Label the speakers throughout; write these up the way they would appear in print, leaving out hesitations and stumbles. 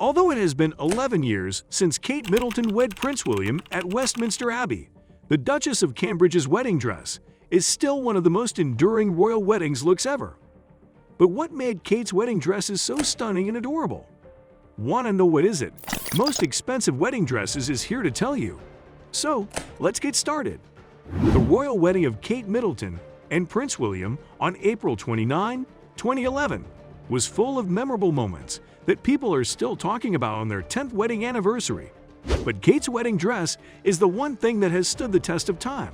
Speaker 1: Although it has been 11 years since Kate Middleton wed Prince William at Westminster Abbey, the Duchess of Cambridge's wedding dress is still one of the most enduring royal weddings looks ever. But what made Kate's wedding dresses so stunning and adorable? Want to know what is it? Most expensive wedding dresses is here to tell you. So, let's get started. The royal wedding of Kate Middleton and Prince William on April 29, 2011 was full of memorable moments that people are still talking about on their 10th wedding anniversary. But Kate's wedding dress is the one thing that has stood the test of time.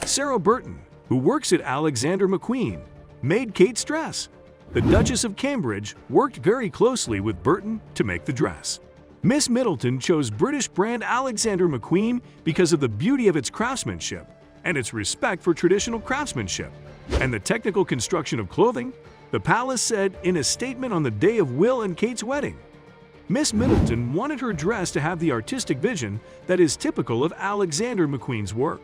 Speaker 1: Sarah Burton, who works at Alexander McQueen, made Kate's dress. The Duchess of Cambridge worked very closely with Burton to make the dress. Miss Middleton chose British brand Alexander McQueen because of the beauty of its craftsmanship and its respect for traditional craftsmanship and the technical construction of clothing, the palace said in a statement on the day of Will and Kate's wedding. Miss Middleton wanted her dress to have the artistic vision that is typical of Alexander McQueen's work.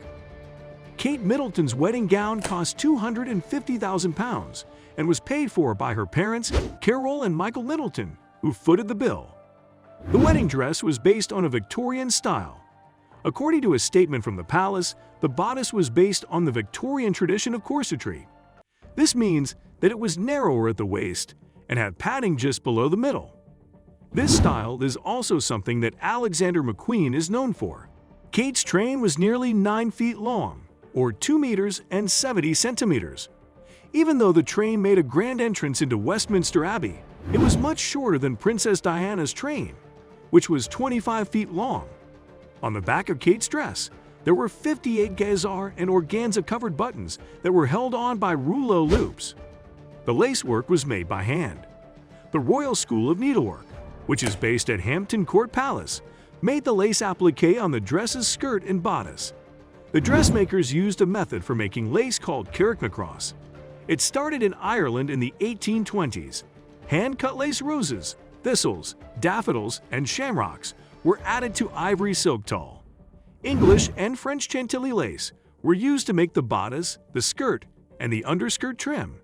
Speaker 1: Kate Middleton's wedding gown cost £250,000 and was paid for by her parents, Carol and Michael Middleton, who footed the bill. The wedding dress was based on a Victorian style. According to a statement from the palace, the bodice was based on the Victorian tradition of corsetry. This means that it was narrower at the waist and had padding just below the middle. This style is also something that Alexander McQueen is known for. Kate's train was nearly 9 feet long, or 2 meters and 70 centimeters. Even though the train made a grand entrance into Westminster Abbey, it was much shorter than Princess Diana's train, which was 25 feet long. On the back of Kate's dress, there were 58 gazar and organza-covered buttons that were held on by rouleau loops. The lacework was made by hand. The Royal School of Needlework, which is based at Hampton Court Palace, made the lace applique on the dress's skirt and bodice. The dressmakers used a method for making lace called carrickmacross. It started in Ireland in the 1820s. Hand-cut lace roses, thistles, daffodils, and shamrocks were added to ivory silk tulle. English and French Chantilly lace were used to make the bodice, the skirt, and the underskirt trim.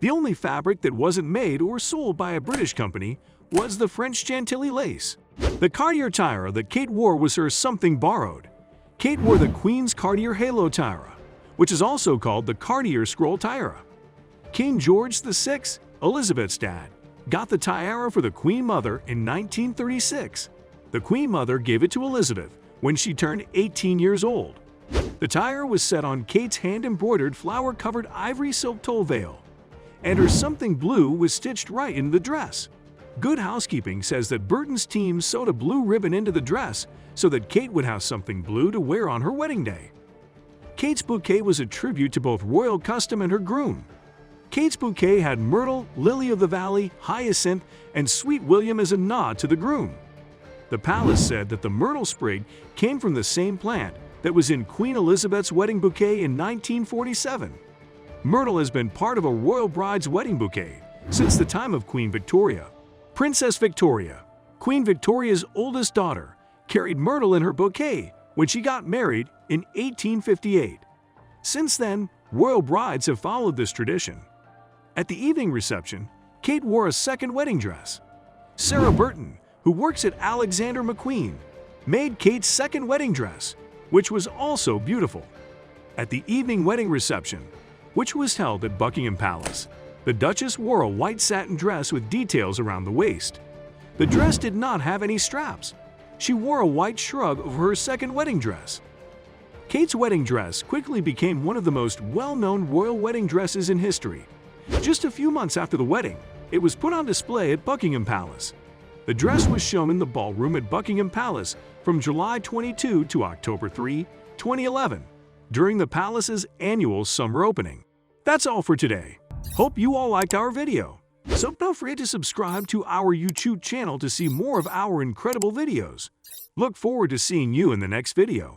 Speaker 1: The only fabric that wasn't made or sold by a British company was the French Chantilly lace. The Cartier tiara that Kate wore was her something borrowed. Kate wore the Queen's Cartier Halo tiara, which is also called the Cartier Scroll tiara. King George VI, Elizabeth's dad, got the tiara for the Queen Mother in 1936. The Queen Mother gave it to Elizabeth when she turned 18 years old. The tiara was set on Kate's hand-embroidered flower-covered ivory silk tulle veil, and her something blue was stitched right into the dress. Good Housekeeping says that Burton's team sewed a blue ribbon into the dress so that Kate would have something blue to wear on her wedding day. Kate's bouquet was a tribute to both royal custom and her groom. Kate's bouquet had myrtle, lily of the valley, hyacinth, and sweet William as a nod to the groom. The palace said that the myrtle sprig came from the same plant that was in Queen Elizabeth's wedding bouquet in 1947. Myrtle has been part of a royal bride's wedding bouquet since the time of Queen Victoria. Princess Victoria, Queen Victoria's oldest daughter, carried myrtle in her bouquet when she got married in 1858. Since then, royal brides have followed this tradition. At the evening reception, Kate wore a second wedding dress. Sarah Burton, who works at Alexander McQueen, made Kate's second wedding dress, which was also beautiful. At the evening wedding reception, which was held at Buckingham Palace, the Duchess wore a white satin dress with details around the waist. The dress did not have any straps. She wore a white shrug over her second wedding dress. Kate's wedding dress quickly became one of the most well-known royal wedding dresses in history. Just a few months after the wedding, it was put on display at Buckingham Palace. The dress was shown in the ballroom at Buckingham Palace from July 22 to October 3, 2011, during the palace's annual summer opening. That's all for today. Hope you all liked our video. So don't forget to subscribe to our YouTube channel to see more of our incredible videos. Look forward to seeing you in the next video.